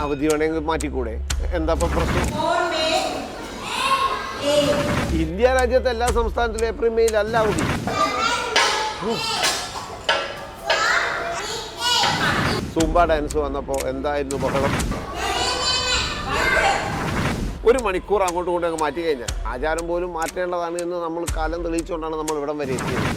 അവധി വേണമെങ്കിൽ മാറ്റിക്കൂടെ? എന്താ ഇപ്പം പ്രശ്നം? ഇന്ത്യ രാജ്യത്തെ എല്ലാ സംസ്ഥാനത്തിലും ഏപ്രിൽ മെയ്യിൽ അല്ല അവധി. സൂംബ ഡാൻസ് വന്നപ്പോൾ എന്തായിരുന്നു ബഹളം? 1 മണിക്കൂർ അങ്ങോട്ടും ഇങ്ങോട്ടും മാറ്റി കഴിഞ്ഞാൽ ആചാരം പോലും മാറ്റേണ്ടതാണ് എന്ന് നമ്മൾ കാലം തെളിയിച്ചുകൊണ്ടാണ് നമ്മൾ ഇവിടം വരെ എത്തിയത്.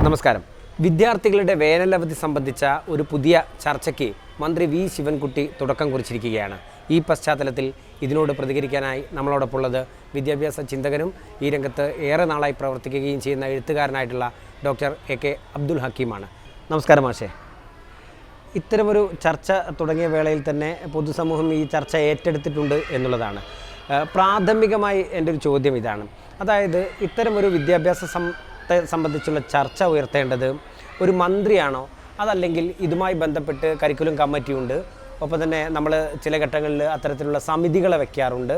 നമസ്കാരം. വിദ്യാർത്ഥികളുടെ വേനലവധി സംബന്ധിച്ച ഒരു പുതിയ ചർച്ചയ്ക്ക് മന്ത്രി വി ശിവൻകുട്ടി തുടക്കം കുറിച്ചിരിക്കുകയാണ്. ഈ പശ്ചാത്തലത്തിൽ ഇതിനോട് പ്രതികരിക്കാനായി നമ്മളോടൊപ്പം ഉള്ളത് വിദ്യാഭ്യാസ ചിന്തകനും ഈ രംഗത്ത് ഏറെ നാളായി പ്രവർത്തിക്കുകയും ചെയ്യുന്ന എഴുത്തുകാരനായിട്ടുള്ള ഡോക്ടർ AK അബ്ദുൽ ഹക്കീമാണ്. നമസ്കാരം മാഷേ. ഇത്തരമൊരു ചർച്ച തുടങ്ങിയ വേളയിൽ തന്നെ പൊതുസമൂഹം ഈ ചർച്ച ഏറ്റെടുത്തിട്ടുണ്ട് എന്നുള്ളതാണ്. പ്രാഥമികമായി എൻ്റെ ഒരു ചോദ്യം ഇതാണ്. അതായത് ഇത്തരമൊരു വിദ്യാഭ്യാസ സംബന്ധിച്ചുള്ള ചർച്ച ഉയർത്തേണ്ടത് ഒരു മന്ത്രിയാണോ, അതല്ലെങ്കിൽ ഇതുമായി ബന്ധപ്പെട്ട് കരിക്കുലം കമ്മിറ്റിയുണ്ട്, ഒപ്പം തന്നെ നമ്മൾ ചില ഘട്ടങ്ങളിൽ അത്തരത്തിലുള്ള സമിതികളെ വയ്ക്കാറുണ്ട്.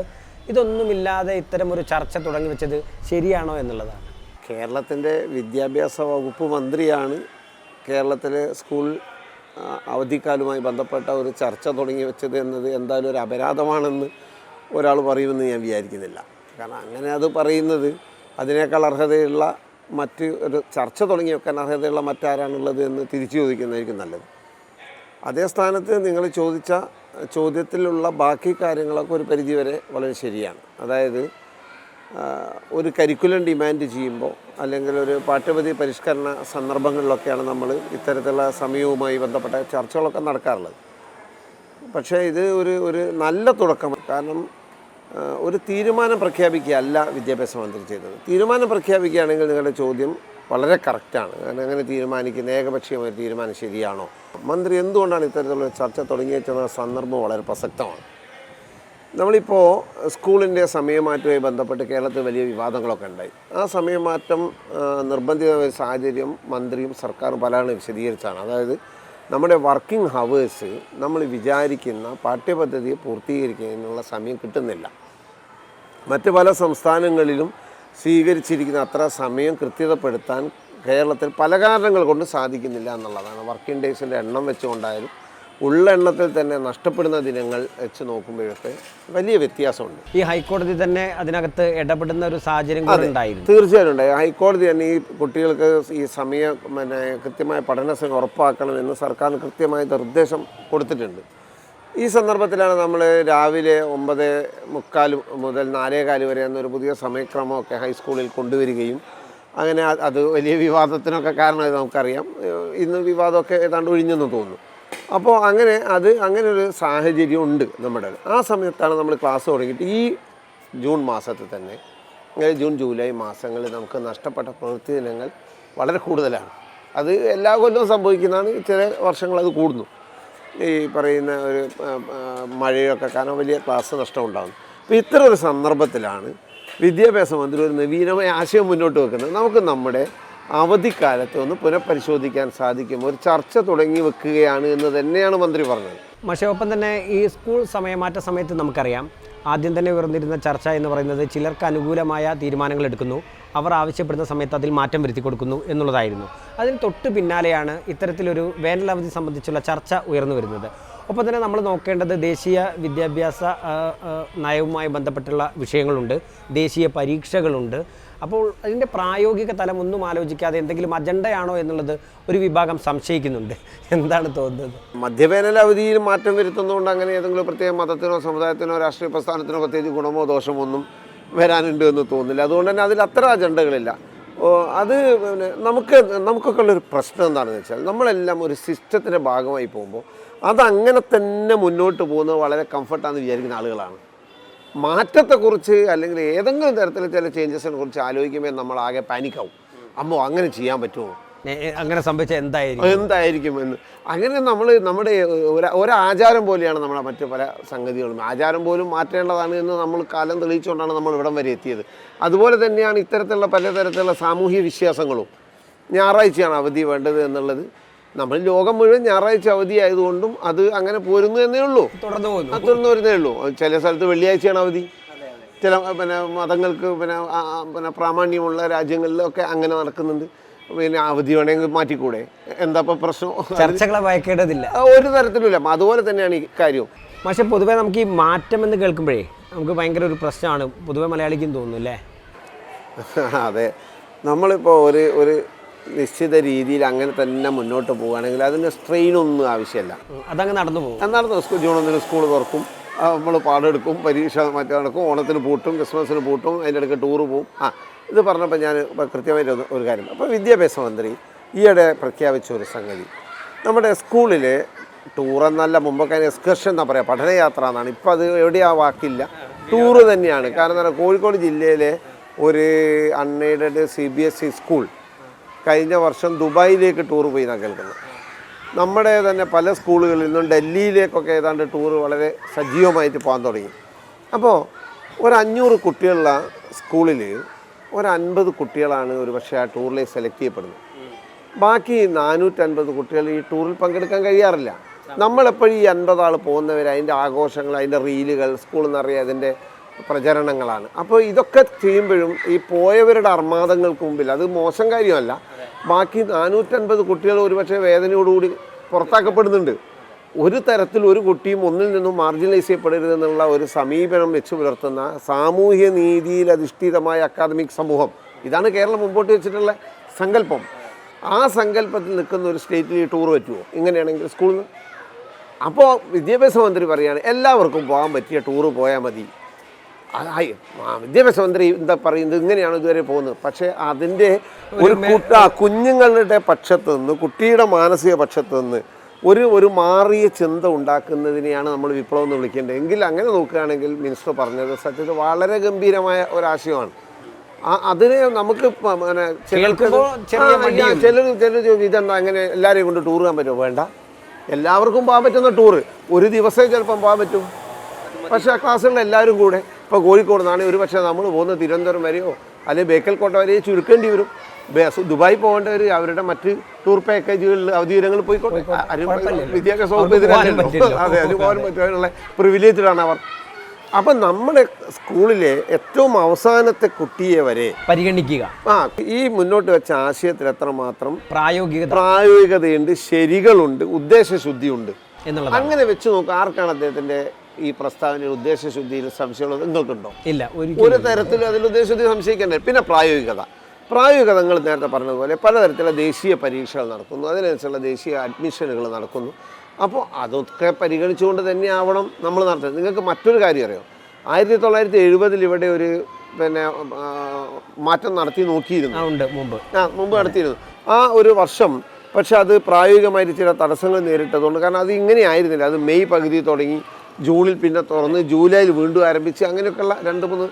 ഇതൊന്നുമില്ലാതെ ഇത്തരമൊരു ചർച്ച തുടങ്ങി വെച്ചത് ശരിയാണോ എന്നുള്ളതാണ്. കേരളത്തിൻ്റെ വിദ്യാഭ്യാസ വകുപ്പ് മന്ത്രിയാണ് കേരളത്തിലെ സ്കൂൾ അവധിക്കാലുമായി ബന്ധപ്പെട്ട ഒരു ചർച്ച തുടങ്ങി വെച്ചത് എന്നത് എന്തായാലും ഒരു അപരാധമാണെന്ന് ഒരാൾ പറയുമെന്ന് ഞാൻ വിചാരിക്കുന്നില്ല. കാരണം അങ്ങനെ അത് പറയുന്നത് അതിനേക്കാൾ അർഹതയുള്ള മറ്റ് ഒരു ചർച്ച തുടങ്ങി വെക്കാൻ അർഹതയുള്ള മറ്റാരാണുള്ളത് എന്ന് തിരിച്ചു ചോദിക്കുന്നതായിരിക്കും നല്ലത്. അതേ സ്ഥാനത്ത് നിങ്ങൾ ചോദിച്ച ചോദ്യത്തിലുള്ള ബാക്കി കാര്യങ്ങളൊക്കെ ഒരു പരിധിവരെ വളരെ ശരിയാണ്. അതായത് ഒരു കരിക്കുലം ഡിമാൻഡ് ചെയ്യുമ്പോൾ അല്ലെങ്കിൽ ഒരു പാഠ്യപദ്ധതി പരിഷ്കരണ സന്ദർഭങ്ങളിലൊക്കെയാണ് നമ്മൾ ഇത്തരത്തിലുള്ള സമയവുമായി ബന്ധപ്പെട്ട ചർച്ചകളൊക്കെ നടക്കാറുള്ളത്. പക്ഷേ ഇത് ഒരു നല്ല തുടക്കം. കാരണം ഒരു തീരുമാനം പ്രഖ്യാപിക്കുകയല്ല വിദ്യാഭ്യാസ മന്ത്രി ചെയ്തത്. തീരുമാനം പ്രഖ്യാപിക്കുകയാണെങ്കിൽ നിങ്ങളുടെ ചോദ്യം വളരെ കറക്റ്റാണ്. കാരണം അങ്ങനെ തീരുമാനിക്കുന്ന ഏകപക്ഷീയമായ തീരുമാനം ശരിയാണോ? മന്ത്രി എന്തുകൊണ്ടാണ് ഇത്തരത്തിലുള്ള ചർച്ച തുടങ്ങി വെച്ചെന്ന സന്ദർഭം വളരെ പ്രസക്തമാണ്. നമ്മളിപ്പോൾ സ്കൂളിൻ്റെ സമയമാറ്റവുമായി ബന്ധപ്പെട്ട് കേരളത്തിൽ വലിയ വിവാദങ്ങളൊക്കെ ഉണ്ടായി. ആ സമയമാറ്റം നിർബന്ധിതമായ സാഹചര്യം മന്ത്രിയും സർക്കാരും പലതാണ് വിശദീകരിച്ചാണ്. അതായത് നമ്മുടെ വർക്കിംഗ് ഹവേഴ്സ് നമ്മൾ വിചാരിക്കുന്ന പാഠ്യപദ്ധതിയെ പൂർത്തീകരിക്കുന്നതിനുള്ള സമയം കിട്ടുന്നില്ല. മറ്റ് പല സംസ്ഥാനങ്ങളിലും സ്വീകരിച്ചിരിക്കുന്ന അത്ര സമയം കൃത്യതപ്പെടുത്താൻ കേരളത്തിൽ പല കാരണങ്ങൾ കൊണ്ട് സാധിക്കുന്നില്ല എന്നുള്ളതാണ്. വർക്കിംഗ് ഡേയ്സിൻ്റെ എണ്ണം വെച്ചുകൊണ്ടായാലും ഉള്ള എണ്ണത്തിൽ തന്നെ നഷ്ടപ്പെടുന്ന ദിനങ്ങൾ വെച്ച് നോക്കുമ്പോഴൊക്കെ വലിയ വ്യത്യാസമുണ്ട്. ഈ ഹൈക്കോടതി തന്നെ അതിനകത്ത് ഇടപെടുന്ന ഒരു സാഹചര്യം ഉണ്ടായിരുന്നു. തീർച്ചയായും ഉണ്ടായി. ഹൈക്കോടതി തന്നെ ഈ കുട്ടികൾക്ക് ഈ സമയം കൃത്യമായ പഠന സമയം ഉറപ്പാക്കണമെന്ന് സർക്കാരിന് കൃത്യമായ നിർദ്ദേശം കൊടുത്തിട്ടുണ്ട്. ഈ സന്ദർഭത്തിലാണ് നമ്മൾ രാവിലെ 9:45 മുതൽ 4:15 വരെ എന്നൊരു പുതിയ സമയക്രമമൊക്കെ ഹൈസ്കൂളിൽ കൊണ്ടുവരികയും അങ്ങനെ അത് വലിയ വിവാദത്തിനൊക്കെ കാരണമായി നമുക്കറിയാം. ഇന്ന് വിവാദമൊക്കെ ഏതാണ്ട് ഒഴിഞ്ഞെന്ന് തോന്നുന്നു. അപ്പോൾ അങ്ങനെ ഒരു സാഹചര്യം ഉണ്ട് നമ്മുടെ. ആ സമയത്താണ് നമ്മൾ ക്ലാസ് തുടങ്ങിയിട്ട് ഈ ജൂൺ മാസത്തിൽ തന്നെ ജൂൺ ജൂലൈ മാസങ്ങളിൽ നമുക്ക് നഷ്ടപ്പെട്ട പ്രവൃത്തി ദിനങ്ങൾ വളരെ കൂടുതലാണ്. അത് എല്ലാ കൊല്ലവും സംഭവിക്കുന്നതാണ്. ചില വർഷങ്ങൾ അത് കൂടുന്നു. ഈ പറയുന്ന ഒരു മഴയൊക്കെ കാരണം വലിയ ക്ലാസ് നഷ്ടം ഉണ്ടാകുന്നു. അപ്പോൾ ഇത്തരം ഒരു സന്ദർഭത്തിലാണ് വിദ്യാഭ്യാസ മന്ത്രി ഒരു നവീനമായ ആശയം മുന്നോട്ട് വെക്കുന്നത്. നമുക്ക് നമ്മുടെ അവധിക്കാലത്ത് ഒന്ന് പുനഃപരിശോധിക്കാൻ സാധിക്കും, ഒരു ചർച്ച തുടങ്ങി വെക്കുകയാണ് എന്ന് തന്നെയാണ് മന്ത്രി പറഞ്ഞത്. പക്ഷേ ഒപ്പം തന്നെ ഈ സ്കൂൾ സമയമാറ്റ സമയത്ത് നമുക്കറിയാം ആദ്യം തന്നെ ഉയർന്നിരുന്ന ചർച്ച എന്ന് പറയുന്നത് ചിലർക്ക് അനുകൂലമായ തീരുമാനങ്ങൾ എടുക്കുന്നു, അവർ ആവശ്യപ്പെടുന്ന സമയത്ത് അതിൽ മാറ്റം വരുത്തി കൊടുക്കുന്നു എന്നുള്ളതായിരുന്നു. അതിന് തൊട്ട് പിന്നാലെയാണ് ഇത്തരത്തിലൊരു വേനലവധി സംബന്ധിച്ചുള്ള ചർച്ച ഉയർന്നു വരുന്നത്. ഒപ്പം തന്നെ നമ്മൾ നോക്കേണ്ടത് ദേശീയ വിദ്യാഭ്യാസ നയവുമായി ബന്ധപ്പെട്ടുള്ള വിഷയങ്ങളുണ്ട്, ദേശീയ പരീക്ഷകളുണ്ട്. അപ്പോൾ അതിൻ്റെ പ്രായോഗിക തലം ഒന്നും ആലോചിക്കാതെ എന്തെങ്കിലും അജണ്ടയാണോ എന്നുള്ളത് ഒരു വിഭാഗം സംശയിക്കുന്നുണ്ട്. എന്താണ് തോന്നുന്നത്? മധ്യവേനൽ അവധിയിൽ മാറ്റം വരുത്തുന്നതുകൊണ്ട് അങ്ങനെ ഏതെങ്കിലും പ്രത്യേക മതത്തിനോ സമുദായത്തിനോ രാഷ്ട്രീയ പ്രസ്ഥാനത്തിനോ പ്രത്യേകിച്ച് ഗുണമോ ദോഷമോ ഒന്നും വരാനുണ്ട് എന്ന് തോന്നുന്നില്ല. അതുകൊണ്ട് തന്നെ അതിൽ അത്ര അജണ്ടകളില്ല. അത് നമുക്കൊക്കെ ഉള്ളൊരു പ്രശ്നം എന്താണെന്ന് വെച്ചാൽ നമ്മളെല്ലാം ഒരു സിസ്റ്റത്തിൻ്റെ ഭാഗമായി പോകുമ്പോൾ അതങ്ങനെ തന്നെ മുന്നോട്ട് പോകുന്നത് വളരെ കംഫർട്ടാണെന്ന് വിചാരിക്കുന്ന ആളുകളാണ്. മാറ്റത്തെക്കുറിച്ച് അല്ലെങ്കിൽ ഏതെങ്കിലും തരത്തിൽ ചില ചേഞ്ചസിനെ കുറിച്ച് ആലോചിക്കുമ്പോൾ നമ്മൾ ആകെ പാനിക്കാവും. അമ്മോ അങ്ങനെ ചെയ്യാൻ പറ്റുമോ, അങ്ങനെ സംഭവിച്ചാൽ എന്തായിരിക്കും എന്ന്. അങ്ങനെ നമ്മുടെ ഒരാചാരം പോലെയാണ് നമ്മുടെ മറ്റു പല സംഗതികളും. ആചാരം പോലും മാറ്റേണ്ടതാണ് എന്ന് നമ്മൾ കാലം തെളിയിച്ചുകൊണ്ടാണ് നമ്മൾ ഇവിടം വരെ എത്തിയത്. അതുപോലെ തന്നെയാണ് ഇത്തരത്തിലുള്ള പലതരത്തിലുള്ള സാമൂഹ്യ വിശ്വാസങ്ങളും. ഞായറാഴ്ചയാണ് അവധി വേണ്ടത് എന്നുള്ളത്. നമ്മൾ ലോകം മുഴുവൻ ഞായറാഴ്ച അവധി ആയതുകൊണ്ടും അത് അങ്ങനെ പോരുന്നു എന്നേ ഉള്ളൂ, തുടർന്നു വരുന്നേ ഉള്ളൂ. ചില സ്ഥലത്ത് വെള്ളിയാഴ്ചയാണ് അവധി, ചില മതങ്ങൾക്ക് പ്രാമാണ്യമുള്ള രാജ്യങ്ങളിലൊക്കെ അങ്ങനെ നടക്കുന്നുണ്ട്. പിന്നെ അവധി വേണമെങ്കിൽ മാറ്റിക്കൂടെ, എന്താ ഇപ്പോൾ പ്രശ്നം? ചർച്ചകളെ ഭയക്കേണ്ടതില്ല, ഒരു തരത്തിലുമില്ല. അതുപോലെ തന്നെയാണ് ഈ കാര്യം. പക്ഷേ പൊതുവേ നമുക്ക് ഈ മാറ്റം എന്ന് കേൾക്കുമ്പോഴേ നമുക്ക് ഭയങ്കര ഒരു പ്രശ്നമാണ്, പൊതുവെ മലയാളിക്കും തോന്നുന്നു അല്ലേ? അതെ, നമ്മളിപ്പോൾ ഒരു നിശ്ചിത രീതിയിൽ അങ്ങനെ തന്നെ മുന്നോട്ട് പോവുകയാണെങ്കിൽ അതിന് സ്ട്രെയിനൊന്നും ആവശ്യമില്ല, അതങ്ങ് നടന്നു പോകും. ജൂൺ 1 സ്കൂൾ തുറക്കും, നമ്മൾ പാടെടുക്കും, പരീക്ഷ മറ്റേ നടക്കും, ഓണത്തിന് പൂട്ടും, ക്രിസ്മസിന് പൂട്ടും, അതിൻ്റെ ഇടയ്ക്ക് ടൂറ് പോവും. ഇത് പറഞ്ഞപ്പോൾ ഞാൻ കൃത്യമായിട്ട് ഒരു കാര്യം, അപ്പോൾ വിദ്യാഭ്യാസ മന്ത്രി ഈയിടെ പ്രഖ്യാപിച്ച ഒരു സംഗതി, നമ്മുടെ സ്കൂളിൽ ടൂറെന്നല്ല, മുമ്പൊക്കെ അതിന് എക്സ്കർഷൻ എന്നാ പറയുക, പഠനയാത്ര എന്നാണ്. ഇപ്പോൾ അത് എവിടെയാ വാക്കില്ല, ടൂറ് തന്നെയാണ്. കാരണം എന്താ, കോഴിക്കോട് ജില്ലയിലെ ഒരു അൺഎയ്ഡഡ് CBSE സ്കൂൾ കഴിഞ്ഞ വർഷം ദുബായിലേക്ക് ടൂർ പോയി എന്നാണ് കേൾക്കുന്നത്. നമ്മുടെ തന്നെ പല സ്കൂളുകളിൽ നിന്നും ഡൽഹിയിലേക്കൊക്കെ ഏതാണ്ട് ടൂർ വളരെ സജീവമായിട്ട് പോകാൻ തുടങ്ങി. അപ്പോൾ ഒരു 500 കുട്ടികളുള്ള സ്കൂളിൽ ഒരു 50 കുട്ടികളാണ് ഒരു പക്ഷേ ആ ടൂറിലേക്ക് സെലക്ട് ചെയ്യപ്പെടുന്നത്. ബാക്കി 450 കുട്ടികൾ ഈ ടൂറിൽ പങ്കെടുക്കാൻ കഴിയാറില്ല. നമ്മളെപ്പോഴും ഈ 50 ആൾ പോകുന്നവർ അതിൻ്റെ ആഘോഷങ്ങൾ, അതിൻ്റെ റീലുകൾ, സ്കൂളിൽ നിന്നറിയാം അതിൻ്റെ പ്രചരണങ്ങളാണ്. അപ്പോൾ ഇതൊക്കെ ചെയ്യുമ്പോഴും ഈ പോയവരുടെ അർമാദങ്ങൾക്ക് മുമ്പിൽ അത് മോശം കാര്യമല്ല, ബാക്കി 450 കുട്ടികൾ ഒരുപക്ഷെ വേദനയോടുകൂടി പുറത്താക്കപ്പെടുന്നുണ്ട്. ഒരു തരത്തിൽ ഒരു കുട്ടിയും ഒന്നിൽ നിന്നും മാർജിനലൈസ് ചെയ്യപ്പെടരുതെന്നുള്ള ഒരു സമീപനം വെച്ച് പുലർത്തുന്ന സാമൂഹ്യ നീതിയിൽ അധിഷ്ഠിതമായ അക്കാദമിക് സമൂഹം, ഇതാണ് കേരളം മുമ്പോട്ട് വെച്ചിട്ടുള്ള സങ്കല്പം. ആ സങ്കല്പത്തിൽ നിൽക്കുന്ന ഒരു സ്റ്റേറ്റിൽ ഈ ടൂർ പറ്റുമോ ഇങ്ങനെയാണെങ്കിൽ സ്കൂളിൽ നിന്ന്? അപ്പോൾ വിദ്യാഭ്യാസ മന്ത്രി പറയുകയാണ് എല്ലാവർക്കും പോകാൻ പറ്റിയ ടൂറ് പോയാൽ മതി. വിദ്യാഭ്യാസ മന്ത്രി എന്താ പറയുന്നത്, ഇങ്ങനെയാണ് ഇതുവരെ പോകുന്നത്. പക്ഷേ അതിൻ്റെ ഒരു കുഞ്ഞുങ്ങളുടെ പക്ഷത്ത് നിന്ന്, കുട്ടിയുടെ മാനസിക പക്ഷത്ത് നിന്ന് ഒരു മാറിയ ചിന്ത ഉണ്ടാക്കുന്നതിനെയാണ് നമ്മൾ വിപ്ലവം എന്ന് വിളിക്കേണ്ടത്. എങ്കിൽ അങ്ങനെ നോക്കുകയാണെങ്കിൽ മിനിസ്റ്റർ പറഞ്ഞത് സത്യത്തിൽ വളരെ ഗംഭീരമായ ഒരാശയമാണ്. അതിന് നമുക്ക് ചിലർ ഇതെന്താ അങ്ങനെ എല്ലാവരെയും കൊണ്ട് ടൂർ പോകാൻ പറ്റുമോ? വേണ്ട, എല്ലാവർക്കും പോകാൻ പറ്റുന്ന ടൂറ് ഒരു ദിവസമേ ചിലപ്പം പോകാൻ പറ്റും. പക്ഷേ ആ ക്ലാസ്സുകളിൽ എല്ലാവരും കൂടെ, ഇപ്പോൾ കോഴിക്കോട് നിന്നാണ് ഒരു പക്ഷേ നമ്മൾ പോകുന്ന തിരുവനന്തപുരം വരെയോ അല്ലെങ്കിൽ ബേക്കൽ കോട്ട വരെയോ ചുരുക്കേണ്ടി വരും. ദുബായ് പോകേണ്ടവർ അവരുടെ മറ്റ് ടൂർ പാക്കേജുകളിൽ അവധി ദിനങ്ങളിൽ പോയിക്കോട്ടെ, വിദ്യാഭ്യാസ വകുപ്പ് ഇതിനല്ലോ. അതെ, അതിന് പോകാൻ പറ്റുവാനുള്ള പ്രിവിലേജ്ഡാണ് അവർ. അപ്പം നമ്മുടെ സ്കൂളിലെ ഏറ്റവും അവസാനത്തെ കുട്ടിയെ വരെ പരിഗണിക്കുക. ഈ മുന്നോട്ട് വെച്ച ആശയത്തിൽ എത്രമാത്രം പ്രായോഗികതയുണ്ട്, ശരികളുണ്ട്, ഉദ്ദേശശുദ്ധിയുണ്ട് എന്നുള്ളത്. അങ്ങനെ വെച്ച് നോക്കുക, ആർക്കാണ് അദ്ദേഹത്തിൻ്റെ ഈ പ്രസ്താവനയിൽ ഉദ്ദേശശുദ്ധിയിൽ സംശയമുള്ളത്? നിങ്ങൾക്കുണ്ടോ? ഇല്ല, ഒരു തരത്തിലും അതിൽ ഉദ്ദേശശുദ്ധി സംശയിക്കേണ്ടത്. പിന്നെ പ്രായോഗികത നിങ്ങൾ നേരത്തെ പറഞ്ഞതുപോലെ പലതരത്തിലുള്ള ദേശീയ പരീക്ഷകൾ നടക്കുന്നു, അതിനനുസരിച്ചുള്ള ദേശീയ അഡ്മിഷനുകൾ നടക്കുന്നു. അപ്പോൾ അതൊക്കെ പരിഗണിച്ചുകൊണ്ട് തന്നെ ആവണം നമ്മൾ നടത്തുന്നത്. നിങ്ങൾക്ക് മറ്റൊരു കാര്യം അറിയാം, 1970 ഇവിടെ ഒരു മാറ്റം നടത്തി നോക്കിയിരുന്നു, മുമ്പ് നടത്തിയിരുന്നു ആ ഒരു വർഷം. പക്ഷെ അത് പ്രായോഗികമായിട്ട് ചില തടസ്സങ്ങൾ നേരിട്ടതുകൊണ്ട്, കാരണം അത് ഇങ്ങനെ ആയിരുന്നില്ല. അത് മെയ് പകുതി തുടങ്ങി, ജൂണിൽ പിന്നെ തുറന്ന്, ജൂലൈയിൽ വീണ്ടും ആരംഭിച്ച്, അങ്ങനെയൊക്കെയുള്ള 2-3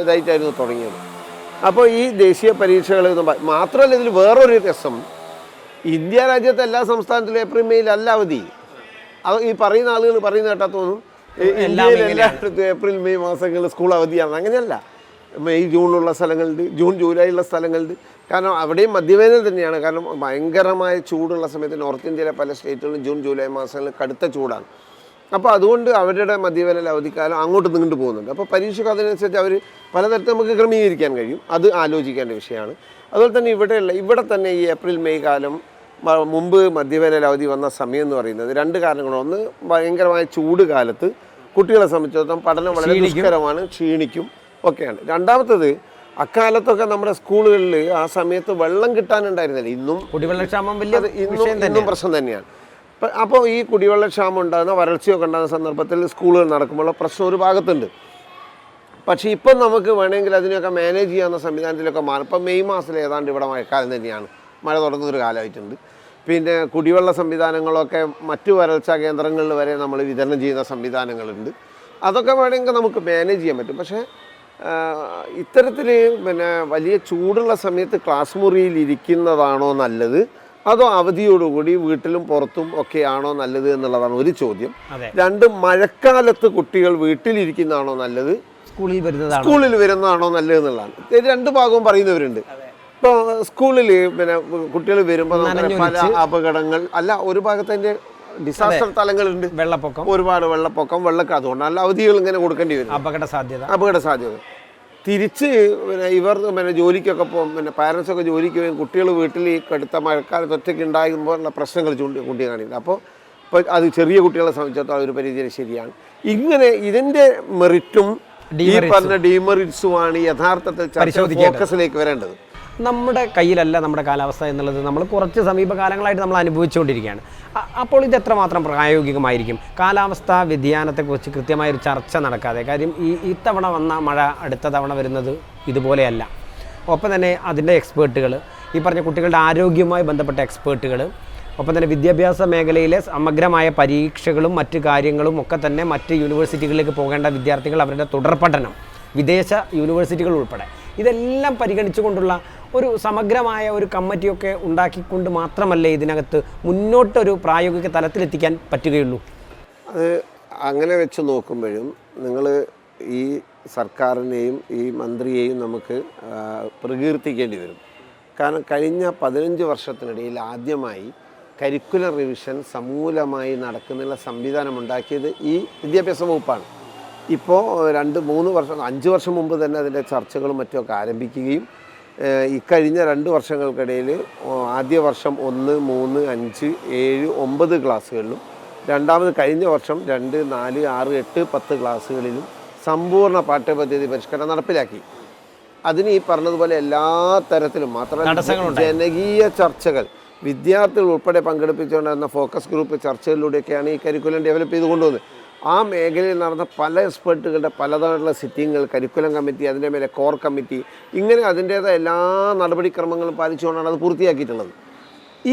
ഇതായിട്ടായിരുന്നു തുടങ്ങിയത്. അപ്പോൾ ഈ ദേശീയ പരീക്ഷകൾ മാത്രമല്ല, ഇതിൽ വേറൊരു രസം, ഇന്ത്യ രാജ്യത്തെ എല്ലാ സംസ്ഥാനത്തിലും ഏപ്രിൽ മെയ്യിൽ അല്ല അവധി. അത് ഈ പറയുന്ന ആളുകൾ പറയുന്ന കേട്ടാൽ തോന്നും ഇന്ത്യയിൽ എല്ലായിടത്തും ഏപ്രിൽ മെയ് മാസങ്ങളിൽ സ്കൂൾ അവധിയാണ്. അങ്ങനെയല്ല, മെയ് ജൂണിലുള്ള സ്ഥലങ്ങളുണ്ട്, ജൂൺ ജൂലൈയുള്ള സ്ഥലങ്ങളുണ്ട്. കാരണം അവിടെയും മധ്യവേനൽ തന്നെയാണ്. കാരണം ഭയങ്കരമായ ചൂടുള്ള സമയത്ത് നോർത്ത് ഇന്ത്യയിലെ പല സ്റ്റേറ്റുകളിലും ജൂൺ ജൂലൈ മാസങ്ങളിൽ കടുത്ത ചൂടാണ്. അപ്പോൾ അതുകൊണ്ട് അവരുടെ മധ്യവേനൽ അവധിക്കാലം അങ്ങോട്ട് നീണ്ടു പോകുന്നുണ്ട്. അപ്പോൾ പരീക്ഷയ്ക്ക് അതിനനുസരിച്ച് അവർ പലതരത്തിൽ നമുക്ക് ക്രമീകരിക്കാൻ കഴിയും, അത് ആലോചിക്കേണ്ട വിഷയമാണ്. അതുപോലെ തന്നെ ഇവിടെ തന്നെ ഈ ഏപ്രിൽ മെയ് കാലം മുമ്പ് മധ്യവേനൽ അവധി വന്ന സമയം എന്ന് പറയുന്നത് 2 കാരണങ്ങൾ. ഒന്ന്, ഭയങ്കരമായ ചൂട് കാലത്ത് കുട്ടികളെ സംബന്ധിച്ചിടത്തോളം പഠനം വളരെ ദുഷ്കരമാണ്, ക്ഷീണിക്കും ഒക്കെയാണ്. രണ്ടാമത്തത്, അക്കാലത്തൊക്കെ നമ്മുടെ സ്കൂളുകളിൽ ആ സമയത്ത് വെള്ളം കിട്ടാനുണ്ടായിരുന്നില്ല. ഇന്നും കുടിവെള്ളക്ഷാമം ഇന്നും പ്രശ്നം തന്നെയാണ്. അപ്പോൾ ഈ കുടിവെള്ളക്ഷാമം ഉണ്ടാകുന്ന, വരൾച്ചയൊക്കെ ഉണ്ടാകുന്ന സന്ദർഭത്തിൽ സ്കൂളുകൾ നടക്കുമ്പോഴുള്ള പ്രശ്നം ഒരു ഭാഗത്തുണ്ട്. പക്ഷേ ഇപ്പം നമുക്ക് വേണമെങ്കിൽ അതിനെയൊക്കെ മാനേജ് ചെയ്യാവുന്ന സംവിധാനത്തിലൊക്കെ മാറും. ഇപ്പം മെയ് മാസത്തിൽ ഏതാണ്ട് ഇവിടെ മഴക്കാലം തന്നെയാണ്, മഴ തുടങ്ങുന്നൊരു കാലമായിട്ടുണ്ട്. പിന്നെ കുടിവെള്ള സംവിധാനങ്ങളൊക്കെ മറ്റു വരൾച്ചാ കേന്ദ്രങ്ങളിൽ വരെ നമ്മൾ വിതരണം ചെയ്യുന്ന സംവിധാനങ്ങളുണ്ട്. അതൊക്കെ വേണമെങ്കിൽ നമുക്ക് മാനേജ് ചെയ്യാൻ പറ്റും. പക്ഷേ ഇത്തരത്തിൽ വലിയ ചൂടുള്ള സമയത്ത് ക്ലാസ് മുറിയിൽ ഇരിക്കുന്നതാണോ നല്ലത്, അതോ അവധിയോടുകൂടി വീട്ടിലും പുറത്തും ഒക്കെയാണോ നല്ലത് എന്നുള്ളതാണ് ഒരു ചോദ്യം. 2, മഴക്കാലത്ത് കുട്ടികൾ വീട്ടിലിരിക്കുന്നതാണോ നല്ലത്, സ്കൂളിൽ വരുന്നതാണോ നല്ലത് എന്നുള്ളതാണ്. 2 ഭാഗവും പറയുന്നവരുണ്ട്. ഇപ്പോൾ സ്കൂളിൽ കുട്ടികൾ വരുമ്പോൾ പല അപകടങ്ങൾ അല്ല, ഒരു ഭാഗത്തതിൻ്റെ ഡിസാസ്റ്റർ തലങ്ങളുണ്ട്, ഒരുപാട് വെള്ളപ്പൊക്കം, അതുകൊണ്ടല്ല അവധികൾ ഇങ്ങനെ കൊടുക്കേണ്ടി വരും, അപകട സാധ്യത. തിരിച്ച് ഇവർ ജോലിക്കൊക്കെ പോകും, പാരൻസൊക്കെ ജോലിക്ക് പോയി കുട്ടികൾ വീട്ടിൽ ഈ കടുത്ത മഴക്കാലത്ത് ഒറ്റയ്ക്ക് ഉണ്ടാകുമ്പോഴുള്ള പ്രശ്നങ്ങൾ ചൂണ്ടി കാണിക്കുന്നത്. അപ്പോൾ അത് ചെറിയ കുട്ടികളെ സംബന്ധിച്ചിടത്തോളം ഒരു പരിധി ശരിയാണ്. ഇങ്ങനെ ഇതിൻ്റെ മെറിറ്റും ഈ പറഞ്ഞ ഡീമെറിറ്റ്സുമാണ് യഥാർത്ഥത്തിൽ ഫോക്കസിലേക്ക് വരേണ്ടത്. നമ്മുടെ കയ്യിലല്ല നമ്മുടെ കാലാവസ്ഥ എന്നുള്ളത് നമ്മൾ കുറച്ച് സമീപകാലങ്ങളായിട്ട് നമ്മൾ അനുഭവിച്ചുകൊണ്ടിരിക്കുകയാണ്. അപ്പോൾ ഇത് എത്രമാത്രം പ്രായോഗികമായിരിക്കും? കാലാവസ്ഥാ വ്യതിയാനത്തെക്കുറിച്ച് കൃത്യമായൊരു ചർച്ച നടക്കാതെ, കാര്യം ഇത്തവണ വന്ന മഴ അടുത്ത തവണ വരുന്നത് ഇതുപോലെയല്ല. ഒപ്പം തന്നെ അതിൻ്റെ എക്സ്പേർട്ടുകൾ, ഈ പറഞ്ഞ കുട്ടികളുടെ ആരോഗ്യവുമായി ബന്ധപ്പെട്ട എക്സ്പേർട്ടുകൾ, ഒപ്പം തന്നെ വിദ്യാഭ്യാസ മേഖലയിലെ സമഗ്രമായ പരീക്ഷകളും മറ്റ് കാര്യങ്ങളും ഒക്കെ തന്നെ മറ്റ് യൂണിവേഴ്സിറ്റികളിലേക്ക് പോകേണ്ട വിദ്യാർത്ഥികൾ, അവരുടെ തുടർ പഠനം, വിദേശ യൂണിവേഴ്സിറ്റികൾ ഉൾപ്പെടെ ഇതെല്ലാം പരിഗണിച്ചുകൊണ്ടുള്ള ഒരു സമഗ്രമായ ഒരു കമ്മിറ്റിയൊക്കെ ഉണ്ടാക്കിക്കൊണ്ട് മാത്രമല്ലേ ഇതിനകത്ത് മുന്നോട്ടൊരു പ്രായോഗിക തലത്തിലെത്തിക്കാൻ പറ്റുകയുള്ളൂ? അത് അങ്ങനെ വെച്ച് നോക്കുമ്പോഴും നിങ്ങൾ ഈ സർക്കാരിനെയും ഈ മന്ത്രിയെയും നമുക്ക് പ്രകീർത്തിക്കേണ്ടി വരും. കാരണം കഴിഞ്ഞ 15 വർഷത്തിനിടയിൽ ആദ്യമായി കരിക്കുലർ റിവിഷൻ സമൂലമായി നടക്കുന്നതിനുള്ള സംവിധാനം ഉണ്ടാക്കിയത് ഈ വിദ്യാഭ്യാസ വകുപ്പാണ്. ഇപ്പോൾ 2-3 വർഷം 5 വർഷം മുമ്പ് തന്നെ അതിൻ്റെ ചർച്ചകളും മറ്റുമൊക്കെ ആരംഭിക്കുകയും ഇക്കഴിഞ്ഞ 2 വർഷങ്ങൾക്കിടയിൽ ആദ്യ വർഷം 1, 3, 5, 7, 9 ക്ലാസ്സുകളിലും രണ്ടാമത് കഴിഞ്ഞ വർഷം 2, 4, 6, 8, 10 ക്ലാസ്സുകളിലും സമ്പൂർണ്ണ പാഠ്യപദ്ധതി പരിഷ്കരണം നടപ്പിലാക്കി. അതിന് ഈ പറഞ്ഞതുപോലെ എല്ലാ തരത്തിലും മാത്രമല്ല ജനകീയ ചർച്ചകൾ വിദ്യാർത്ഥികൾ ഉൾപ്പെടെ പങ്കെടുപ്പിച്ചുകൊണ്ടിരുന്ന ഫോക്കസ് ഗ്രൂപ്പ് ചർച്ചകളിലൂടെയൊക്കെയാണ് ഈ കരിക്കുലം ഡെവലപ്പ് ചെയ്ത് കൊണ്ടുവന്നത്. ആ മേഖലയിൽ നടന്ന പല എക്സ്പേർട്ടുകളുടെ പലതരത്തിലുള്ള സിറ്റിങ്ങുകൾ, കരിക്കുലം കമ്മിറ്റി, അതിൻ്റെ മേലെ കോർ കമ്മിറ്റി, ഇങ്ങനെ അതിൻ്റേതായ എല്ലാ നടപടിക്രമങ്ങളും പാലിച്ചുകൊണ്ടാണ് അത് പൂർത്തിയാക്കിയിട്ടുള്ളത്.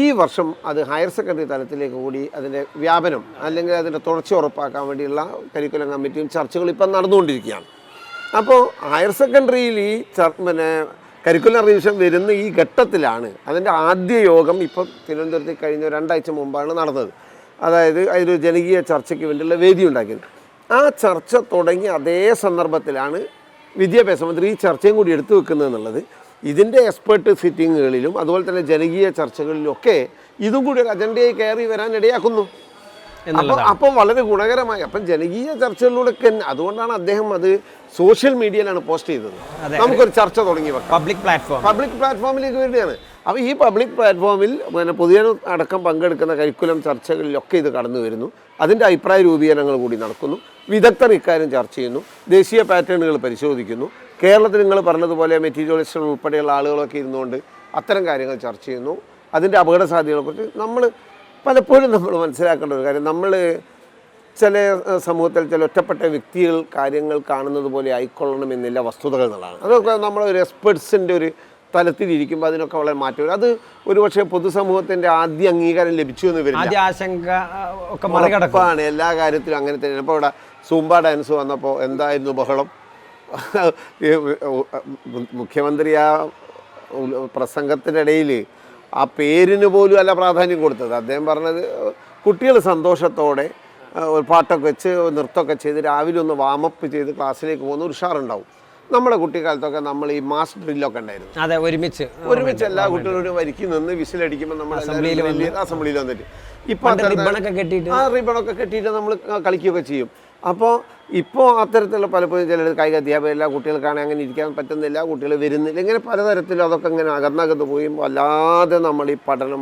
ഈ വർഷം അത് ഹയർ സെക്കൻഡറി തലത്തിലേക്ക് കൂടി അതിൻ്റെ വ്യാപനം അല്ലെങ്കിൽ അതിൻ്റെ തുടർച്ച ഉറപ്പാക്കാൻ വേണ്ടിയുള്ള കരിക്കുലം കമ്മിറ്റിയും ചർച്ചകളും ഇപ്പം നടന്നുകൊണ്ടിരിക്കുകയാണ്. അപ്പോൾ ഹയർ സെക്കൻഡറിയിൽ ഈ കരിക്കുലർ റിവിഷൻ വരുന്ന ഈ ഘട്ടത്തിലാണ് അതിൻ്റെ ആദ്യ യോഗം ഇപ്പോൾ തിരുവനന്തപുരത്ത് കഴിഞ്ഞ 2 ആഴ്ച മുമ്പാണ് നടന്നത്. അതായത് അതിലൊരു ജനകീയ ചർച്ചയ്ക്ക് വേണ്ടിയുള്ള വേദി ഉണ്ടാക്കിയത്. ആ ചർച്ച തുടങ്ങിയ അതേ സന്ദർഭത്തിലാണ് വിദ്യാഭ്യാസ മന്ത്രി ഈ ചർച്ചയും കൂടി എടുത്തു വെക്കുന്നത് എന്നുള്ളത് ഇതിൻ്റെ എക്സ്പേർട്ട് സിറ്റിങ്ങുകളിലും അതുപോലെ തന്നെ ജനകീയ ചർച്ചകളിലൊക്കെ ഇതും കൂടി ഒരു അജണ്ടയായി കയറി വരാൻ ഇടയാക്കുന്നു. അപ്പം വളരെ ഗുണകരമായി അപ്പം ജനകീയ ചർച്ചകളിലൂടെ അതുകൊണ്ടാണ് അദ്ദേഹം അത് സോഷ്യൽ മീഡിയയിലാണ് പോസ്റ്റ് ചെയ്തത്. നമുക്കൊരു ചർച്ച തുടങ്ങി വെക്കാം, പബ്ലിക് പ്ലാറ്റ്ഫോമിലേക്ക് വരികയാണ്. അപ്പോൾ ഈ പബ്ലിക് പ്ലാറ്റ്ഫോമിൽ പൊതുജനം അടക്കം പങ്കെടുക്കുന്ന കരിക്കുലം ചർച്ചകളിലൊക്കെ ഇത് കടന്നു വരുന്നു. അതിൻ്റെ അഭിപ്രായ രൂപീകരണങ്ങൾ കൂടി നടക്കുന്നു. വിദഗ്ധർ ഇക്കാര്യം ചർച്ച ചെയ്യുന്നു. ദേശീയ പാറ്റേണുകൾ പരിശോധിക്കുന്നു. കേരളത്തിൽ നിങ്ങൾ പറഞ്ഞതുപോലെ മെറ്റീരിയലിസ്റ്റുകൾ ഉൾപ്പെടെയുള്ള ആളുകളൊക്കെ ഇരുന്നുകൊണ്ട് അത്തരം കാര്യങ്ങൾ ചർച്ച ചെയ്യുന്നു. അതിൻ്റെ അപകട സാധ്യതകളെക്കുറിച്ച് നമ്മൾ പലപ്പോഴും നമ്മൾ മനസ്സിലാക്കേണ്ട ഒരു കാര്യം, നമ്മൾ ചില സമൂഹത്തിൽ ചില ഒറ്റപ്പെട്ട വ്യക്തികൾ കാര്യങ്ങൾ കാണുന്നത് പോലെ ആയിക്കൊള്ളണമെന്നില്ല വസ്തുതകൾ എന്നുള്ളതാണ്. അതൊക്കെ നമ്മളൊരു എക്സ്പെർട്സിൻ്റെ ഒരു തലത്തിലിരിക്കുമ്പോൾ അതിനൊക്കെ വളരെ മാറ്റം വരും. അത് ഒരുപക്ഷെ പൊതുസമൂഹത്തിൻ്റെ ആദ്യ അംഗീകാരം ലഭിച്ചു എന്ന് വരില്ല. ഉറപ്പാണ് എല്ലാ കാര്യത്തിലും അങ്ങനെ തന്നെയാണ്. ഇപ്പോൾ ഇവിടെ സൂംബ ഡാൻസ് വന്നപ്പോൾ എന്തായിരുന്നു ബഹളം. മുഖ്യമന്ത്രി ആ പ്രസംഗത്തിനിടയിൽ ആ പേരിന് പോലും അല്ല പ്രാധാന്യം കൊടുത്തത്. അദ്ദേഹം പറഞ്ഞത് കുട്ടികൾ സന്തോഷത്തോടെ ഒരു പാട്ടൊക്കെ വെച്ച് നൃത്തമൊക്കെ ചെയ്ത് രാവിലെ ഒന്ന് വാമപ്പ് ചെയ്ത് ക്ലാസ്സിലേക്ക് പോകുന്ന ഒരു ഉഷാറുണ്ടാവും. നമ്മുടെ കുട്ടിക്കാലത്തൊക്കെ നമ്മൾ ഈ മാസ് ഡ്രില്ലൊക്കെ ഉണ്ടായിരുന്നു. അതെ, ഒരുമിച്ച് എല്ലാ കുട്ടികളോടും വരിക്കി നിന്ന് വിസിലടിക്കുമ്പോൾ നമ്മൾ അസംബ്ലിയിൽ വന്നിട്ട് ഇപ്പം റിബണൊക്കെ കെട്ടിയിട്ട് നമ്മൾ കളിക്കുകയൊക്കെ ചെയ്യും. അപ്പോൾ ഇപ്പോൾ അത്തരത്തിലുള്ള പലപ്പോഴും ചിലർ കായിക അധ്യാപകരില്ല, കുട്ടികൾക്കാണെങ്കിൽ അങ്ങനെ ഇരിക്കാൻ പറ്റുന്നില്ല, കുട്ടികൾ വരുന്നില്ല, ഇങ്ങനെ പലതരത്തിലും അതൊക്കെ ഇങ്ങനെ അകന്നകന്ന് പോയും അല്ലാതെ നമ്മൾ ഈ പഠനം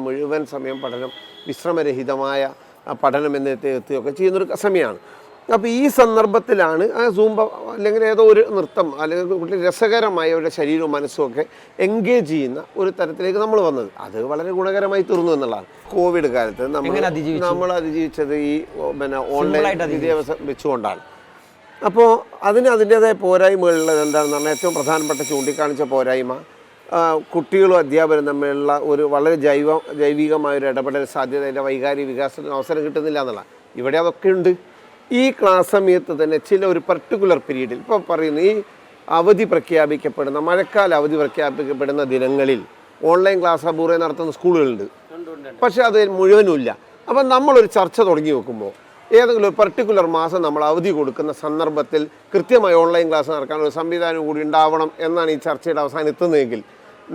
മുഴുവൻ സമയം പഠനം, വിശ്രമരഹിതമായ പഠനം എന്നെത്തിയൊക്കെ ചെയ്യുന്നൊരു സമയമാണ്. അപ്പോൾ ഈ സന്ദർഭത്തിലാണ് ആ സൂംബ അല്ലെങ്കിൽ ഏതോ ഒരു നൃത്തം അല്ലെങ്കിൽ കുട്ടി രസകരമായ അവരുടെ ശരീരവും മനസ്സും ഒക്കെ എൻഗേജ് ചെയ്യുന്ന ഒരു തരത്തിലേക്ക് നമ്മൾ വന്നത്. അത് വളരെ ഗുണകരമായി തീർന്നു എന്നുള്ളതാണ്. കോവിഡ് കാലത്ത് നമ്മൾ അതിജീവിച്ചത് ഈ ഓൺലൈൻ വിദ്യാഭ്യാസം വെച്ചുകൊണ്ടാണ്. അപ്പോൾ അതിൻ്റേതായ പോരായ്മകളുള്ളത് എന്താണെന്ന് പറഞ്ഞാൽ ഏറ്റവും പ്രധാനപ്പെട്ട ചൂണ്ടിക്കാണിച്ച പോരായ്മ കുട്ടികളും അധ്യാപകരും തമ്മിലുള്ള ഒരു വളരെ ജൈവികമായൊരു ഇടപെടൽ സാധ്യത, അതിൻ്റെ വൈകാരിക വികാസത്തിന് അവസരം കിട്ടുന്നില്ല എന്നുള്ള. ഇവിടെ അതൊക്കെ ഉണ്ട്. ഈ ക്ലാസ് സമയത്ത് തന്നെ ചില ഒരു പർട്ടിക്കുലർ പീരീഡിൽ ഇപ്പോൾ പറയുന്നു ഈ അവധി പ്രഖ്യാപിക്കപ്പെടുന്ന മഴക്കാല അവധി പ്രഖ്യാപിക്കപ്പെടുന്ന ദിനങ്ങളിൽ ഓൺലൈൻ ക്ലാസ് അപൂർവം നടത്തുന്ന സ്കൂളുകളുണ്ട്. പക്ഷേ അത് മുഴുവനുമില്ല. അപ്പം നമ്മളൊരു ചർച്ച തുടങ്ങി വെക്കുമ്പോൾ ഏതെങ്കിലും ഒരു പർട്ടിക്കുലർ മാസം നമ്മൾ അവധി കൊടുക്കുന്ന സന്ദർഭത്തിൽ കൃത്യമായി ഓൺലൈൻ ക്ലാസ് നടക്കാൻ ഒരു സംവിധാനം കൂടി ഉണ്ടാവണം എന്നാണ് ഈ ചർച്ചയുടെ അവസാനം എത്തുന്നതെങ്കിൽ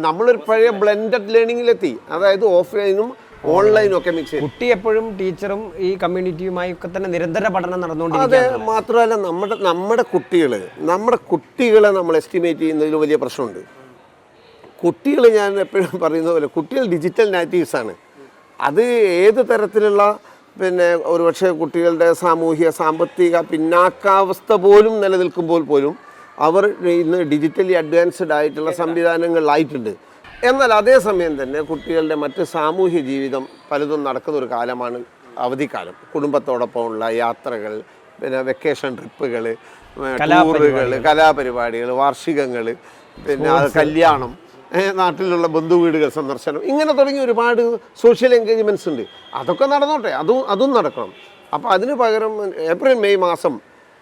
നമ്മളൊരു പഴയ ബ്ലെൻഡഡ് ലേണിങ്ങിലെത്തി. അതായത് ഓഫ്ലൈനും ഓൺലൈനൊക്കെ മിക്സ് ചെയ്ത്. കുട്ടി എപ്പോഴും ടീച്ചറും ഈ കമ്മ്യൂണിറ്റിയുമായി ഒക്കെ തന്നെ നിരന്തര പഠനം അതെ, നടന്നുകൊണ്ടിരിക്കുകയാണ്. മാത്രമല്ല നമ്മുടെ കുട്ടികളെ നമ്മൾ എസ്റ്റിമേറ്റ് ചെയ്യുന്നതിൽ വലിയ പ്രശ്നമുണ്ട്. കുട്ടികൾ, ഞാൻ എപ്പോഴും പറയുന്ന പോലെ, കുട്ടികൾ ഡിജിറ്റൽ നാറ്റീവ്സാണ്. അത് ഏത് തരത്തിലുള്ള ഒരുപക്ഷെ കുട്ടികളുടെ സാമൂഹിക സാമ്പത്തിക പിന്നാക്കാവസ്ഥ പോലും നിലനിൽക്കുമ്പോൾ പോലും അവർ ഇന്ന് ഡിജിറ്റലി അഡ്വാൻസ്ഡ് ആയിട്ടുള്ള സംവിധാനങ്ങളിലായിട്ടുണ്ട്. എന്നാൽ അതേസമയം തന്നെ കുട്ടികളുടെ മറ്റ് സാമൂഹ്യ ജീവിതം പലതും നടക്കുന്ന ഒരു കാലമാണ് അവധിക്കാലം. കുടുംബത്തോടൊപ്പമുള്ള യാത്രകൾ, വെക്കേഷൻ ട്രിപ്പുകൾ, ടൂറുകൾ, കലാപരിപാടികൾ, വാർഷികങ്ങൾ, കല്യാണം, നാട്ടിലുള്ള ബന്ധുവീടുകൾ സന്ദർശനം, ഇങ്ങനെ തുടങ്ങി ഒരുപാട് സോഷ്യൽ എൻഗേജ്മെൻറ്റ്സ് ഉണ്ട്. അതൊക്കെ നടന്നോട്ടെ, അതും നടക്കണം. അപ്പോൾ അതിന് പകരം ഏപ്രിൽ മെയ് മാസം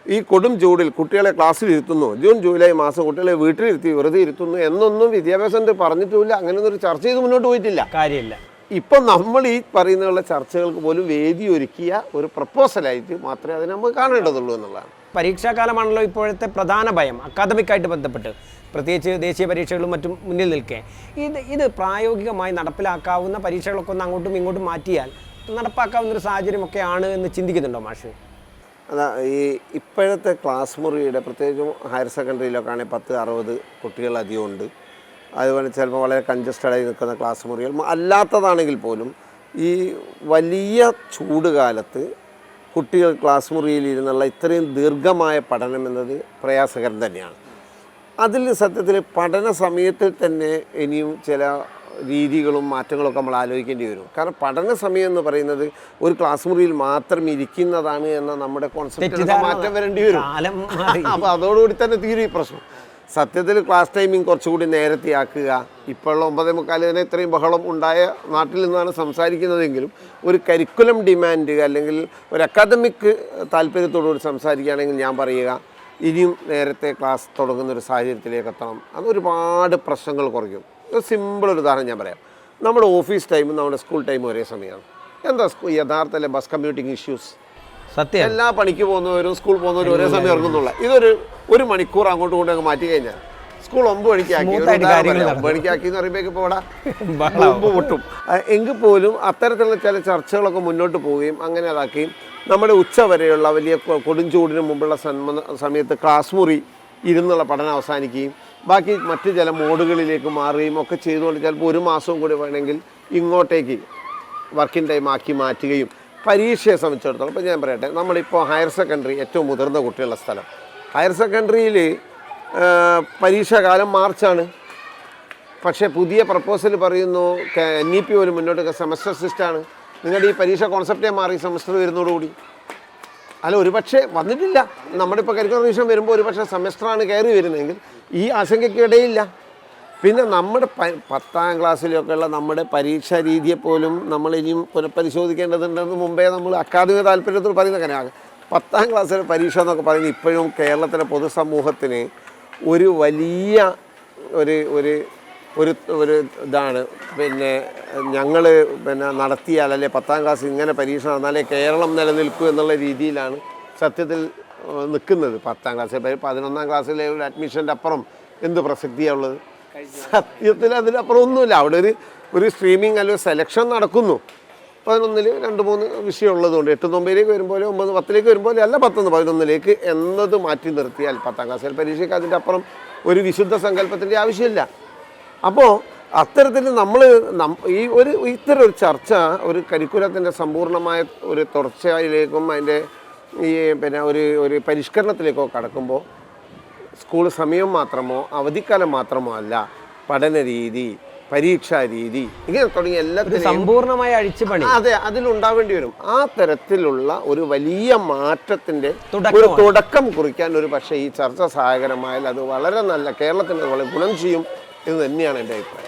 ഈ കൊടും ചൂടിൽ കുട്ടികളെ ക്ലാസ്സിൽ ഇരുത്തുന്നു, ജൂൺ ജൂലൈ മാസം കുട്ടികളെ വീട്ടിലിരുത്തി വെറുതെ ഇരുത്തുന്നു എന്നൊന്നും വിദ്യാഭ്യാസം പറഞ്ഞിട്ടുമില്ല. അങ്ങനെയൊന്നും ഒരു ചർച്ച ചെയ്ത് മുന്നോട്ട് പോയിട്ടില്ല. കാര്യമില്ല. ഇപ്പം നമ്മൾ ഈ പറയുന്നുള്ള ചർച്ചകൾക്ക് പോലും വേദി ഒരുക്കിയ ഒരു പ്രപ്പോസലായിട്ട് മാത്രമേ അതിനെ നമുക്ക് കാണേണ്ടതുള്ളൂ എന്നുള്ളതാണ്. പരീക്ഷാകാലമാണല്ലോ ഇപ്പോഴത്തെ പ്രധാന ഭയം, അക്കാദമിക്കായിട്ട് ബന്ധപ്പെട്ട്, പ്രത്യേകിച്ച് ദേശീയ പരീക്ഷകളും മറ്റും മുന്നിൽ നിൽക്കെ. ഇത് പ്രായോഗികമായി നടപ്പിലാക്കാവുന്ന പരീക്ഷകളൊക്കെ ഒന്ന് അങ്ങോട്ടും ഇങ്ങോട്ടും മാറ്റിയാൽ നടപ്പാക്കാവുന്നൊരു സാഹചര്യമൊക്കെയാണ് എന്ന് ചിന്തിക്കുന്നുണ്ടോ മാഷ്? അതാ, ഈ ഇപ്പോഴത്തെ ക്ലാസ് മുറിയുടെ, പ്രത്യേകിച്ചും ഹയർ സെക്കൻഡറിയിലൊക്കെ ആണെങ്കിൽ 10-60 കുട്ടികൾ അധികം ഉണ്ട്. അതുപോലെ ചിലപ്പോൾ വളരെ കൺജസ്റ്റഡായി നിൽക്കുന്ന ക്ലാസ് മുറികൾ. അല്ലാത്തതാണെങ്കിൽ പോലും ഈ വലിയ ചൂട് കാലത്ത് കുട്ടികൾ ക്ലാസ് മുറിയിൽ ഇരുന്നുള്ള ഇത്രയും ദീർഘമായ പഠനം എന്നത് പ്രയാസകരം തന്നെയാണ്. അതിൽ സത്യത്തിൽ പഠന സമയത്തിൽ തന്നെ ഇനിയും ചില രീതികളും മാറ്റങ്ങളൊക്കെ നമ്മൾ ആലോചിക്കേണ്ടി വരും. കാരണം പഠന സമയം എന്ന് പറയുന്നത് ഒരു ക്ലാസ് മുറിയിൽ മാത്രം ഇരിക്കുന്നതാണ് എന്ന നമ്മുടെ കോൺസെപ്റ്റിൽ മാറ്റം വരേണ്ടി വരും. അപ്പോൾ അതോടുകൂടി തന്നെ തീരും ഈ പ്രശ്നം. സത്യത്തിൽ ക്ലാസ് ടൈമിംഗ് കുറച്ചുകൂടി നേരത്തെയാക്കുക. ഇപ്പോഴുള്ള 9:45 ഇത്രയും ബഹളം ഉണ്ടായ നാട്ടിൽ നിന്നാണ് സംസാരിക്കുന്നതെങ്കിലും ഒരു കരിക്കുലം ഡിമാൻഡ് അല്ലെങ്കിൽ ഒരു അക്കാദമിക് താല്പര്യത്തോടുകൂടി സംസാരിക്കുകയാണെങ്കിൽ ഞാൻ പറയുക, ഇനിയും നേരത്തെ ക്ലാസ് തുടങ്ങുന്നൊരു സാഹചര്യത്തിലേക്ക് എത്തണം. അത് ഒരുപാട് പ്രശ്നങ്ങൾ കുറയ്ക്കും. ഒരു സിമ്പിൾ ഒരു ഉദാഹരണം ഞാൻ പറയാം. നമ്മുടെ ഓഫീസ് ടൈമും നമ്മുടെ സ്കൂൾ ടൈമും ഒരേ സമയമാണ്. എന്താ യഥാർത്ഥത്തിലെ ബസ് കമ്മ്യൂട്ടിങ് ഇഷ്യൂസ്? സത്യം, എല്ലാ പണിക്ക് പോകുന്നവരും സ്കൂൾ പോകുന്നവരും ഒരേ സമയം ഇറങ്ങുന്നുള്ള ഒരു മണിക്കൂർ അങ്ങോട്ടും ഇങ്ങോട്ടും അങ്ങ് മാറ്റി കഴിഞ്ഞാൽ സ്കൂൾ 9 മണിക്കാക്കി, 9 മണിക്കാക്കി എന്ന് പറയുമ്പോഴേക്ക് ഇപ്പോൾ ഇവിടെ മുമ്പ് പൊട്ടും. എങ്കിൽ പോലും അത്തരത്തിലുള്ള ചില ചർച്ചകളൊക്കെ മുന്നോട്ട് പോവുകയും അങ്ങനെ അതാക്കുകയും നമ്മുടെ ഉച്ച വരെയുള്ള വലിയ കൊടുംചൂടിന് മുമ്പുള്ള സമയത്ത് ക്ലാസ് മുറി ഇരുന്നുള്ള പഠനം അവസാനിക്കുകയും ബാക്കി മറ്റ് ചില മോഡുകളിലേക്ക് മാറുകയും ഒക്കെ ചെയ്തുകൊണ്ട് ചിലപ്പോൾ ഒരു മാസവും കൂടി വേണമെങ്കിൽ ഇങ്ങോട്ടേക്ക് വർക്കിംഗ് ടൈം ആക്കി മാറ്റുകയും പരീക്ഷയെ സംബന്ധിച്ചിടത്തോളം. ഇപ്പോൾ ഞാൻ പറയട്ടെ, നമ്മളിപ്പോൾ ഹയർ സെക്കൻഡറി ഏറ്റവും മുതിർന്ന കുട്ടികളുടെ സ്ഥലം. ഹയർ സെക്കൻഡറിയിൽ പരീക്ഷാകാലം മാർച്ചാണ്. പക്ഷേ പുതിയ പ്രപ്പോസൽ പറയുന്നു NEP പോലും മുന്നോട്ട് സെമസ്റ്റർ സിസ്റ്റമാണ്. നിങ്ങളുടെ ഈ പരീക്ഷ കോൺസെപ്റ്റേ മാറി സെമസ്റ്റർ വരുന്നതോടുകൂടി. അല്ല, ഒരുപക്ഷെ വന്നിട്ടില്ല. നമ്മുടെ ഇപ്പോൾ കരിക്കുലർ റിവിഷൻ വരുമ്പോൾ ഒരുപക്ഷെ സെമസ്റ്ററാണ് കയറി വരുന്നതെങ്കിൽ ഈ ആശങ്കയ്ക്ക് ഇടയില്ല. പിന്നെ നമ്മുടെ 10ാം ക്ലാസ്സിലൊക്കെയുള്ള നമ്മുടെ പരീക്ഷാ രീതിയെപ്പോലും നമ്മൾ ഇനിയും പുനഃപരിശോധിക്കേണ്ടതുണ്ടെന്ന് മുമ്പേ നമ്മൾ അക്കാദമിക താല്പര്യത്തോട് പറയുന്ന കാര്യമാണ്. 10ാം ക്ലാസ്സിലെ പരീക്ഷ എന്നൊക്കെ പറയുന്നത് ഇപ്പോഴും കേരളത്തിലെ പൊതുസമൂഹത്തിന് ഒരു വലിയ ഒരു ഇതാണ്. ഞങ്ങൾ നടത്തിയാൽ അല്ലെ 10ാം ക്ലാസ് ഇങ്ങനെ പരീക്ഷ നടന്നാലേ കേരളം നിലനിൽക്കൂ എന്നുള്ള രീതിയിലാണ് സത്യത്തിൽ നിൽക്കുന്നത്. 10ാം ക്ലാസ്സിൽ 11ാം ക്ലാസ്സിലെ ഒരു അഡ്മിഷൻ്റെ അപ്പുറം എന്ത് പ്രസക്തിയാണ് ഉള്ളത്? സത്യത്തിൽ അതിനപ്പുറം ഒന്നുമില്ല. അവിടെ ഒരു സ്ട്രീമിംഗ് അല്ലെങ്കിൽ സെലക്ഷൻ നടക്കുന്നു. 11-ൽ 2-3 വിഷയം ഉള്ളതുകൊണ്ട് 8-9 വരുമ്പോൾ 9-10 വരുമ്പോൾ അല്ല 10-11 എന്നത് മാറ്റി നിർത്തിയാൽ 10ാം ക്ലാസ്സിൽ പരീക്ഷയ്ക്ക് അതിൻ്റെ അപ്പുറം ഒരു വിശുദ്ധ സങ്കല്പത്തിൻ്റെ ആവശ്യമില്ല. അപ്പോൾ അത്തരത്തിൽ നമ്മൾ ഇത്തരം ഒരു ചർച്ച ഒരു കരിക്കുലത്തിൻ്റെ സമ്പൂർണ്ണമായ ഒരു തുടർച്ചയിലേക്കും അതിൻ്റെ ഒരു പരിഷ്കരണത്തിലേക്കോ കടക്കുമ്പോൾ സ്കൂൾ സമയം മാത്രമോ അവധിക്കാലം മാത്രമോ അല്ല, പഠന രീതി, പരീക്ഷാ രീതി, ഇങ്ങനെ തുടങ്ങിയ എല്ലാത്തിനും സമ്പൂർണ്ണമായ അഴിച്ചുപണി അതിലുണ്ടാവേണ്ടി വരും. ആ തരത്തിലുള്ള ഒരു വലിയ മാറ്റത്തിൻ്റെ ഒരു തുടക്കം കുറിക്കാൻ ഒരു പക്ഷേ ഈ ചർച്ച സഹായകരമായാൽ അത് വളരെ നല്ല, കേരളത്തിന് വളരെ ഗുണം ചെയ്യും എന്ന് തന്നെയാണ് എൻ്റെ അഭിപ്രായം.